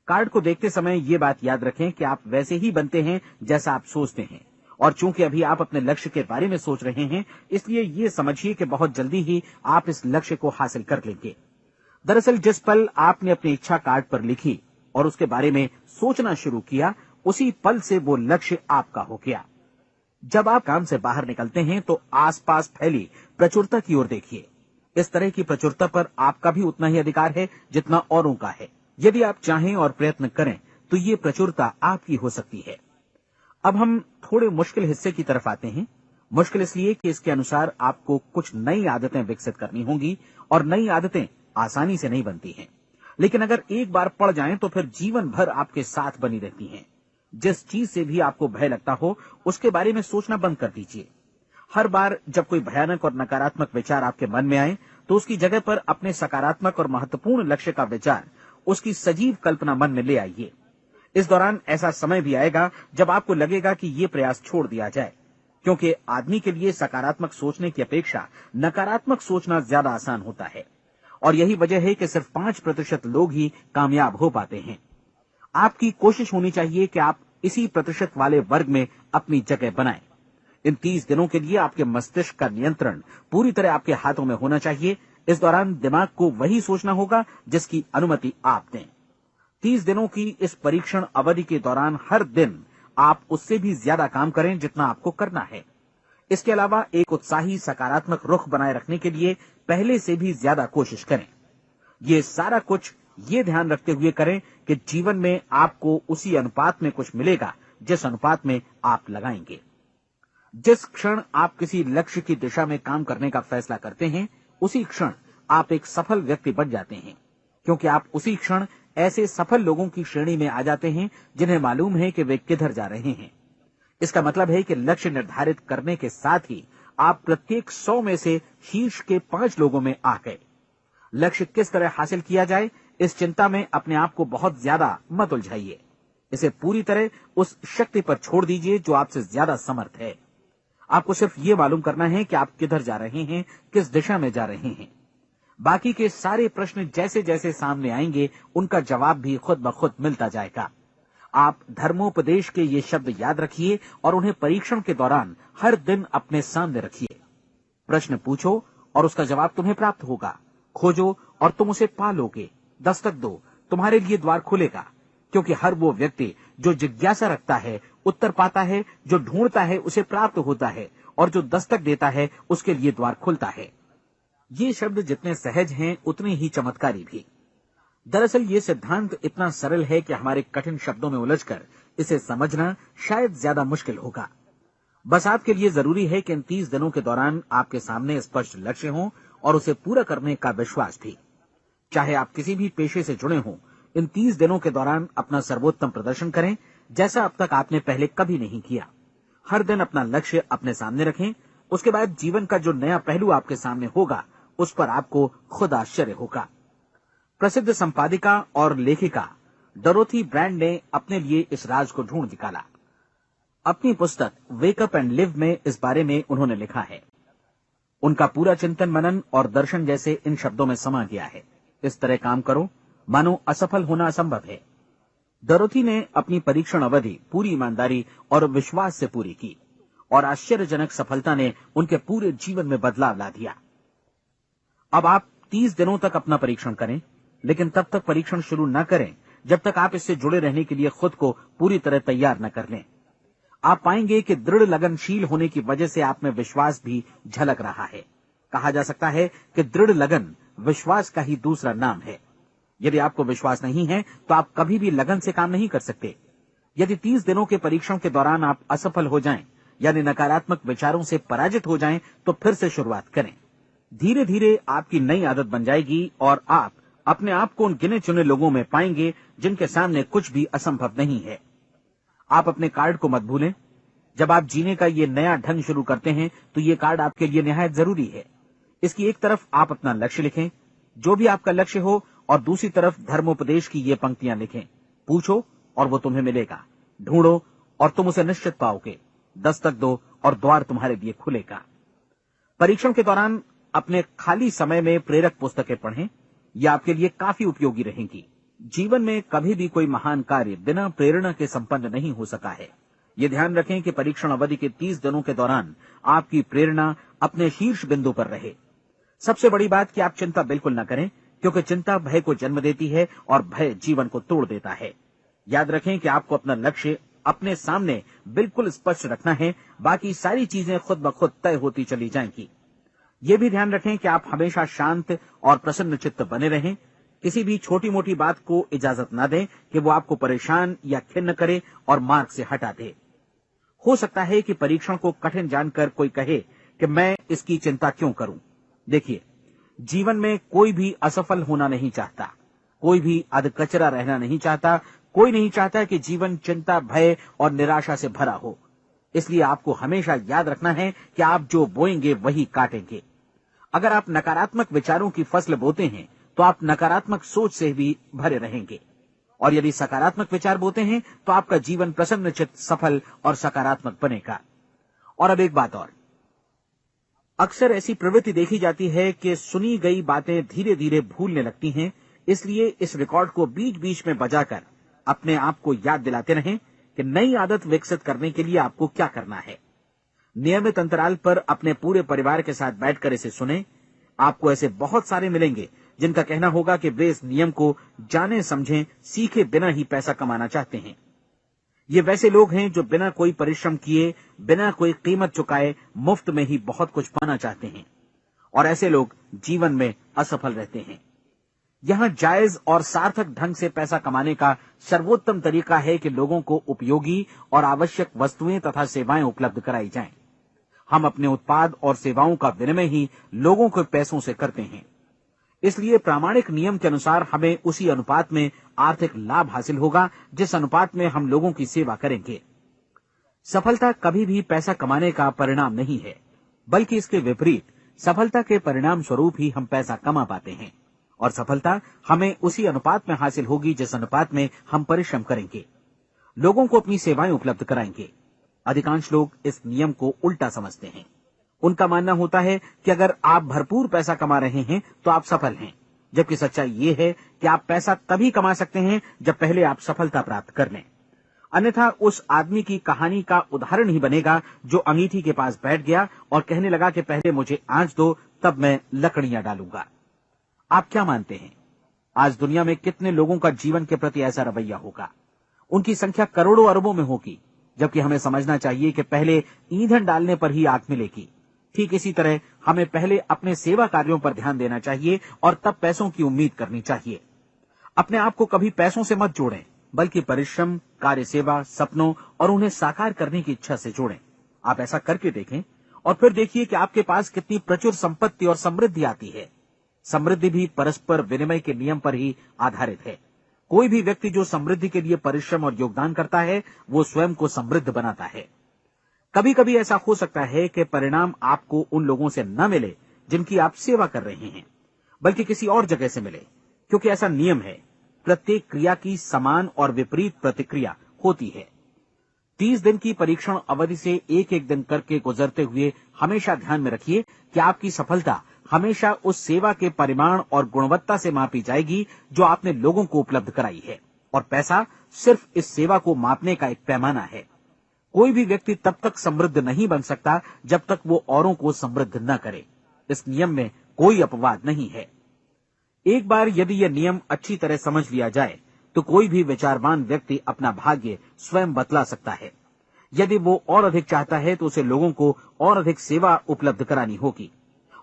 [SPEAKER 2] कार्ड को देखते समय ये बात याद रखें कि आप वैसे ही बनते हैं जैसा आप सोचते हैं। और चूंकि अभी आप अपने लक्ष्य के बारे में सोच रहे हैं, इसलिए ये समझिए कि बहुत जल्दी ही आप इस लक्ष्य को हासिल कर लेंगे। दरअसल जिस पल आपने अपनी इच्छा कार्ड पर लिखी और उसके बारे में सोचना शुरू किया, उसी पल से वो लक्ष्य आपका हो गया। जब आप काम से बाहर निकलते हैं तो आसपास फैली प्रचुरता की ओर देखिए। इस तरह की प्रचुरता पर आपका भी उतना ही अधिकार है जितना औरों का है। यदि आप चाहें और प्रयत्न करें तो ये प्रचुरता आपकी हो सकती है। अब हम थोड़े मुश्किल हिस्से की तरफ आते हैं। मुश्किल इसलिए कि इसके अनुसार आपको कुछ नई आदतें विकसित करनी होंगी और नई आदतें आसानी से नहीं बनती हैं, लेकिन अगर एक बार पड़ जाएं तो फिर जीवन भर आपके साथ बनी रहती हैं। जिस चीज से भी आपको भय लगता हो उसके बारे में सोचना बंद कर दीजिए। हर बार जब कोई भयानक और नकारात्मक विचार आपके मन में आए तो उसकी जगह पर अपने सकारात्मक और महत्वपूर्ण लक्ष्य का विचार, उसकी सजीव कल्पना मन में ले आइए। इस दौरान ऐसा समय भी आएगा जब आपको लगेगा कि ये प्रयास छोड़ दिया जाए, क्योंकि आदमी के लिए सकारात्मक सोचने की अपेक्षा नकारात्मक सोचना ज्यादा आसान होता है। और यही वजह है कि सिर्फ 5% लोग ही कामयाब हो पाते हैं। आपकी कोशिश होनी चाहिए कि आप इसी प्रतिशत वाले वर्ग में अपनी जगह बनाएं। इन 30 दिनों के लिए आपके मस्तिष्क का नियंत्रण पूरी तरह आपके हाथों में होना चाहिए। इस दौरान दिमाग को वही सोचना होगा जिसकी अनुमति आप दें। 30 दिनों की इस परीक्षण अवधि के दौरान हर दिन आप उससे भी ज्यादा काम करें जितना आपको करना है। इसके अलावा एक उत्साही सकारात्मक रुख बनाए रखने के लिए पहले से भी ज्यादा कोशिश करें। ये सारा कुछ ये ध्यान रखते हुए करें कि जीवन में आपको उसी अनुपात में कुछ मिलेगा जिस अनुपात में आप लगाएंगे। जिस क्षण आप किसी लक्ष्य की दिशा में काम करने का फैसला करते हैं, उसी क्षण आप एक सफल व्यक्ति बन जाते हैं, क्योंकि आप उसी क्षण ऐसे सफल लोगों की श्रेणी में आ जाते हैं जिन्हें मालूम है कि वे किधर जा रहे हैं। इसका मतलब है कि लक्ष्य निर्धारित करने के साथ ही आप प्रत्येक 100 में से शीर्ष के 5 लोगों में आ गए। लक्ष्य किस तरह हासिल किया जाए, इस चिंता में अपने आप को बहुत ज्यादा मत उलझाइए। इसे पूरी तरह उस शक्ति पर छोड़ दीजिए जो आपसे ज्यादा समर्थ है। आपको सिर्फ ये मालूम करना है कि आप किधर जा रहे हैं, किस दिशा में जा रहे हैं। बाकी के सारे प्रश्न जैसे जैसे सामने आएंगे उनका जवाब भी खुद ब खुद मिलता जाएगा। आप धर्मोपदेश के ये शब्द याद रखिए और उन्हें परीक्षण के दौरान हर दिन अपने सामने रखिए। प्रश्न पूछो और उसका जवाब तुम्हें प्राप्त होगा। खोजो और तुम उसे पा लोगे। दस्तक दो, तुम्हारे लिए द्वार खुलेगा। क्योंकि हर वो व्यक्ति जो जिज्ञासा रखता है उत्तर पाता है, जो ढूंढता है उसे प्राप्त होता है, और जो दस्तक देता है उसके लिए द्वार खुलता है। ये शब्द जितने सहज हैं उतने ही चमत्कारी भी। दरअसल ये सिद्धांत इतना सरल है कि हमारे कठिन शब्दों में उलझकर इसे समझना शायद ज्यादा मुश्किल होगा। बस आपके लिए जरूरी है कि इन 30 दिनों के दौरान आपके सामने स्पष्ट लक्ष्य हो और उसे पूरा करने का विश्वास भी। चाहे आप किसी भी पेशे से जुड़े हों, इन 30 दिनों के दौरान अपना सर्वोत्तम प्रदर्शन करें, जैसा अब तक आपने पहले कभी नहीं किया। हर दिन अपना लक्ष्य अपने सामने रखें। उसके बाद जीवन का जो नया पहलू आपके सामने होगा उस पर आपको खुद आश्चर्य होगा। प्रसिद्ध संपादिका और लेखिका डोरोथी ब्रैंड ने अपने लिए इस राज को ढूंढ निकाला। अपनी पुस्तक वेक अप एंड लिव में इस बारे में उन्होंने लिखा है। उनका पूरा चिंतन मनन और दर्शन जैसे इन शब्दों में समा गया है। इस तरह काम करो मानो असफल होना असंभव है। डोरोथी ने अपनी परीक्षण अवधि पूरी ईमानदारी और विश्वास से पूरी की और आश्चर्यजनक सफलता ने उनके पूरे जीवन में बदलाव ला दिया। अब आप 30 दिनों तक अपना परीक्षण करें, लेकिन तब तक परीक्षण शुरू न करें जब तक आप इससे जुड़े रहने के लिए खुद को पूरी तरह तैयार न कर लें। आप पाएंगे कि दृढ़ लगनशील होने की वजह से आप में विश्वास भी झलक रहा है। कहा जा सकता है कि दृढ़ लगन विश्वास का ही दूसरा नाम है। यदि आपको विश्वास नहीं है तो आप कभी भी लगन से काम नहीं कर सकते। यदि 30 दिनों के परीक्षण के दौरान आप असफल हो जाएं, यानी नकारात्मक विचारों से पराजित हो जाएं, तो फिर से शुरुआत करें। धीरे धीरे आपकी नई आदत बन जाएगी और आप अपने आप को उन गिने चुने लोगों में पाएंगे जिनके सामने कुछ भी असंभव नहीं है। आप अपने कार्ड को मत भूलें। जब आप जीने का ये नया ढंग शुरू करते हैं तो ये कार्ड आपके लिए निहायत जरूरी है। इसकी एक तरफ आप अपना लक्ष्य लिखें, जो भी आपका लक्ष्य हो, और दूसरी तरफ धर्मोपदेश की ये पंक्तियां लिखें। पूछो और वो तुम्हें मिलेगा। ढूंढो और तुम उसे निश्चित पाओगे। दस्तक दो और द्वार तुम्हारे लिए खुलेगा। परीक्षण के दौरान अपने खाली समय में प्रेरक पुस्तकें पढ़ें। यह आपके लिए काफी उपयोगी रहेंगी। जीवन में कभी भी कोई महान कार्य बिना प्रेरणा के संपन्न नहीं हो सका है। ये ध्यान रखें कि परीक्षण अवधि के 30 दिनों के दौरान आपकी प्रेरणा अपने शीर्ष बिंदु पर रहे। सबसे बड़ी बात कि आप चिंता बिल्कुल न करें, क्योंकि चिंता भय को जन्म देती है और भय जीवन को तोड़ देता है। याद रखें कि आपको अपना लक्ष्य अपने सामने बिल्कुल स्पष्ट रखना है। बाकी सारी चीजें खुद ब खुद तय होती चली जाएंगी। ये भी ध्यान रखें कि आप हमेशा शांत और प्रसन्न चित्त बने रहें। किसी भी छोटी मोटी बात को इजाजत न दें कि वो आपको परेशान या खिन्न करे और मार्ग से हटा दे। हो सकता है कि परीक्षण को कठिन जानकर कोई कहे कि मैं इसकी चिंता क्यों करूं। देखिए, जीवन में कोई भी असफल होना नहीं चाहता, कोई भी अधकचरा रहना नहीं चाहता, कोई नहीं चाहता कि जीवन चिंता, भय और निराशा से भरा हो। इसलिए आपको हमेशा याद रखना है कि आप जो बोएंगे वही काटेंगे। अगर आप नकारात्मक विचारों की फसल बोते हैं तो आप नकारात्मक सोच से भी भरे रहेंगे, और यदि सकारात्मक विचार बोते हैं तो आपका जीवन प्रसन्नचित्त, सफल और सकारात्मक बनेगा। और अब एक बात और, अक्सर ऐसी प्रवृत्ति देखी जाती है कि सुनी गई बातें धीरे धीरे भूलने लगती हैं। इसलिए इस रिकॉर्ड को बीच बीच में बजाकर अपने आप को याद दिलाते रहें कि नई आदत विकसित करने के लिए आपको क्या करना है। नियमित अंतराल पर अपने पूरे परिवार के साथ बैठकर इसे सुनें। आपको ऐसे बहुत सारे मिलेंगे जिनका कहना होगा कि वे इस नियम को जाने समझें सीखे बिना ही पैसा कमाना चाहते हैं। ये वैसे लोग हैं जो बिना कोई परिश्रम किए, बिना कोई कीमत चुकाए मुफ्त में ही बहुत कुछ पाना चाहते हैं, और ऐसे लोग जीवन में असफल रहते हैं। यहां जायज और सार्थक ढंग से पैसा कमाने का सर्वोत्तम तरीका है कि लोगों को उपयोगी और आवश्यक वस्तुएं तथा सेवाएं उपलब्ध कराई जाएं। हम अपने उत्पाद और सेवाओं का विनिमय ही लोगों के पैसों से करते हैं। इसलिए प्रामाणिक नियम के अनुसार हमें उसी अनुपात में आर्थिक लाभ हासिल होगा जिस अनुपात में हम लोगों की सेवा करेंगे। सफलता कभी भी पैसा कमाने का परिणाम नहीं है, बल्कि इसके विपरीत सफलता के परिणाम स्वरूप ही हम पैसा कमा पाते हैं, और सफलता हमें उसी अनुपात में हासिल होगी जिस अनुपात में हम परिश्रम करेंगे, लोगों को अपनी सेवाएं उपलब्ध कराएंगे। अधिकांश लोग इस नियम को उल्टा समझते हैं। उनका मानना होता है कि अगर आप भरपूर पैसा कमा रहे हैं तो आप सफल हैं, जबकि सच्चाई ये है कि आप पैसा तभी कमा सकते हैं जब पहले आप सफलता प्राप्त कर लें। अन्यथा उस आदमी की कहानी का उदाहरण ही बनेगा जो अंगीठी के पास बैठ गया और कहने लगा कि पहले मुझे आंच दो, तब मैं लकड़ियां डालूंगा। आप क्या मानते हैं, आज दुनिया में कितने लोगों का जीवन के प्रति ऐसा रवैया होगा? उनकी संख्या करोड़ों अरबों में होगी, जबकि हमें समझना चाहिए कि पहले ईंधन डालने पर ही आग मिलेगी। ठीक इसी तरह हमें पहले अपने सेवा कार्यों पर ध्यान देना चाहिए और तब पैसों की उम्मीद करनी चाहिए। अपने आप को कभी पैसों से मत जोड़ें, बल्कि परिश्रम, कार्य सेवा, सपनों और उन्हें साकार करने की इच्छा से जोड़ें। आप ऐसा करके देखें और फिर देखिए कि आपके पास कितनी प्रचुर संपत्ति और समृद्धि आती है। समृद्धि भी परस्पर विनिमय के नियम पर ही आधारित है। कोई भी व्यक्ति जो समृद्धि के लिए परिश्रम और योगदान करता है, वो स्वयं को समृद्ध बनाता है। कभी कभी ऐसा हो सकता है कि परिणाम आपको उन लोगों से न मिले जिनकी आप सेवा कर रहे हैं, बल्कि किसी और जगह से मिले, क्योंकि ऐसा नियम है, प्रत्येक क्रिया की समान और विपरीत प्रतिक्रिया होती है। 30 दिन की परीक्षण अवधि से एक एक दिन करके गुजरते हुए हमेशा ध्यान में रखिए कि आपकी सफलता हमेशा उस सेवा के परिमाण और गुणवत्ता से मापी जाएगी जो आपने लोगों को उपलब्ध कराई है, और पैसा सिर्फ इस सेवा को मापने का एक पैमाना है। कोई भी व्यक्ति तब तक समृद्ध नहीं बन सकता जब तक वो औरों को समृद्ध न करे। इस नियम में कोई अपवाद नहीं है। एक बार यदि यह नियम अच्छी तरह समझ लिया जाए तो कोई भी विचारवान व्यक्ति अपना भाग्य स्वयं बतला सकता है। यदि वो और अधिक चाहता है तो उसे लोगों को और अधिक सेवा उपलब्ध करानी होगी,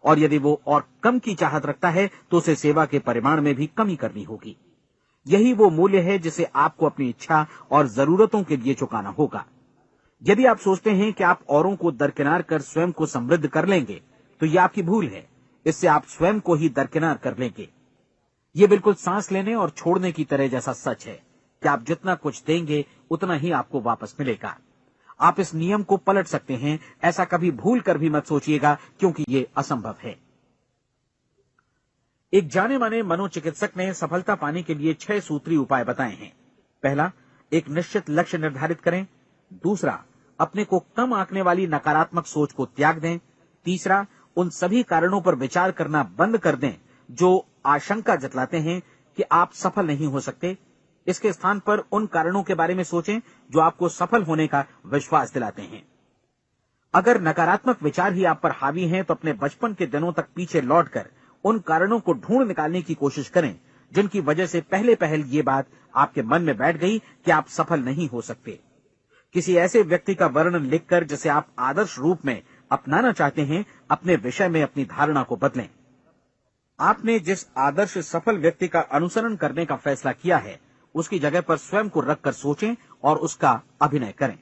[SPEAKER 2] और यदि वो और कम की चाहत रखता है तो उसे सेवा के परिमाण में भी कमी करनी होगी। यही वो मूल्य है जिसे आपको अपनी इच्छा और जरूरतों के लिए चुकाना होगा। यदि आप सोचते हैं कि आप औरों को दरकिनार कर स्वयं को समृद्ध कर लेंगे तो यह आपकी भूल है। इससे आप स्वयं को ही दरकिनार कर लेंगे। ये बिल्कुल सांस लेने और छोड़ने की तरह जैसा सच है कि आप जितना कुछ देंगे उतना ही आपको वापस मिलेगा। आप इस नियम को पलट सकते हैं, ऐसा कभी भूल कर भी मत सोचिएगा, क्योंकि ये असंभव है। एक जाने माने मनोचिकित्सक ने सफलता पाने के लिए 6 सूत्री उपाय बताए हैं। पहला, एक निश्चित लक्ष्य निर्धारित करें। दूसरा, अपने को कम आंकने वाली नकारात्मक सोच को त्याग दें। तीसरा, उन सभी कारणों पर विचार करना बंद कर दें जो आशंका जतलाते हैं कि आप सफल नहीं हो सकते। इसके स्थान पर उन कारणों के बारे में सोचें जो आपको सफल होने का विश्वास दिलाते हैं। अगर नकारात्मक विचार ही आप पर हावी हैं तो अपने बचपन के दिनों तक पीछे लौटकर उन कारणों को ढूंढ निकालने की कोशिश करें जिनकी वजह से पहले ये बात आपके मन में बैठ गई कि आप सफल नहीं हो सकते। किसी ऐसे व्यक्ति का वर्णन लिखकर जिसे आप आदर्श रूप में अपनाना चाहते हैं, अपने विषय में अपनी धारणा को बदलें। आपने जिस आदर्श सफल व्यक्ति का अनुसरण करने का फैसला किया है, उसकी जगह पर स्वयं को रखकर सोचें और उसका अभिनय करें।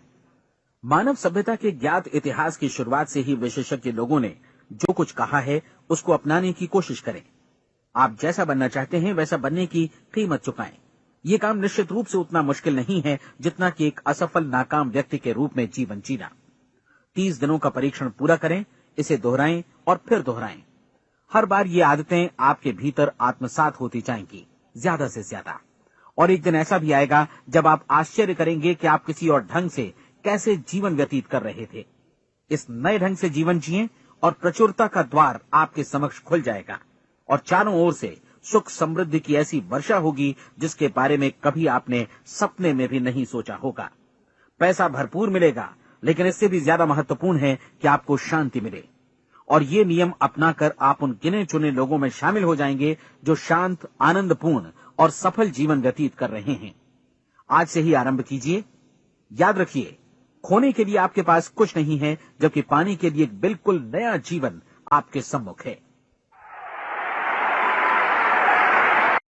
[SPEAKER 2] मानव सभ्यता के ज्ञात इतिहास की शुरुआत से ही विशेषज्ञ लोगों ने जो कुछ कहा है उसको अपनाने की कोशिश करें। आप जैसा बनना चाहते हैं वैसा बनने की कीमत चुकाएं। ये काम निश्चित रूप से उतना मुश्किल नहीं है जितना कि एक असफल नाकाम व्यक्ति के रूप में जीवन जीना। 30 दिनों का परीक्षण पूरा करें, इसे दोहराएं और फिर दोहराएं। हर बार ये आदतें आपके भीतर आत्मसात होती जाएंगी, ज्यादा से ज्यादा। और एक दिन ऐसा भी आएगा जब आप आश्चर्य करेंगे कि आप किसी और ढंग से कैसे जीवन व्यतीत कर रहे थे। इस नए ढंग से जीवन जिएं और प्रचुरता का द्वार आपके समक्ष खुल जाएगा और चारों ओर से सुख समृद्धि की ऐसी वर्षा होगी जिसके बारे में कभी आपने सपने में भी नहीं सोचा होगा। पैसा भरपूर मिलेगा, लेकिन इससे भी ज्यादा महत्वपूर्ण है कि आपको शांति मिले। और ये नियम अपनाकर आप उन गिने चुने लोगों में शामिल हो जाएंगे जो शांत, आनंदपूर्ण और सफल जीवन व्यतीत कर रहे हैं। आज से ही आरंभ कीजिए। याद रखिए, खोने के लिए आपके पास कुछ नहीं है, जबकि पाने के लिए एक बिल्कुल नया जीवन आपके सम्मुख है।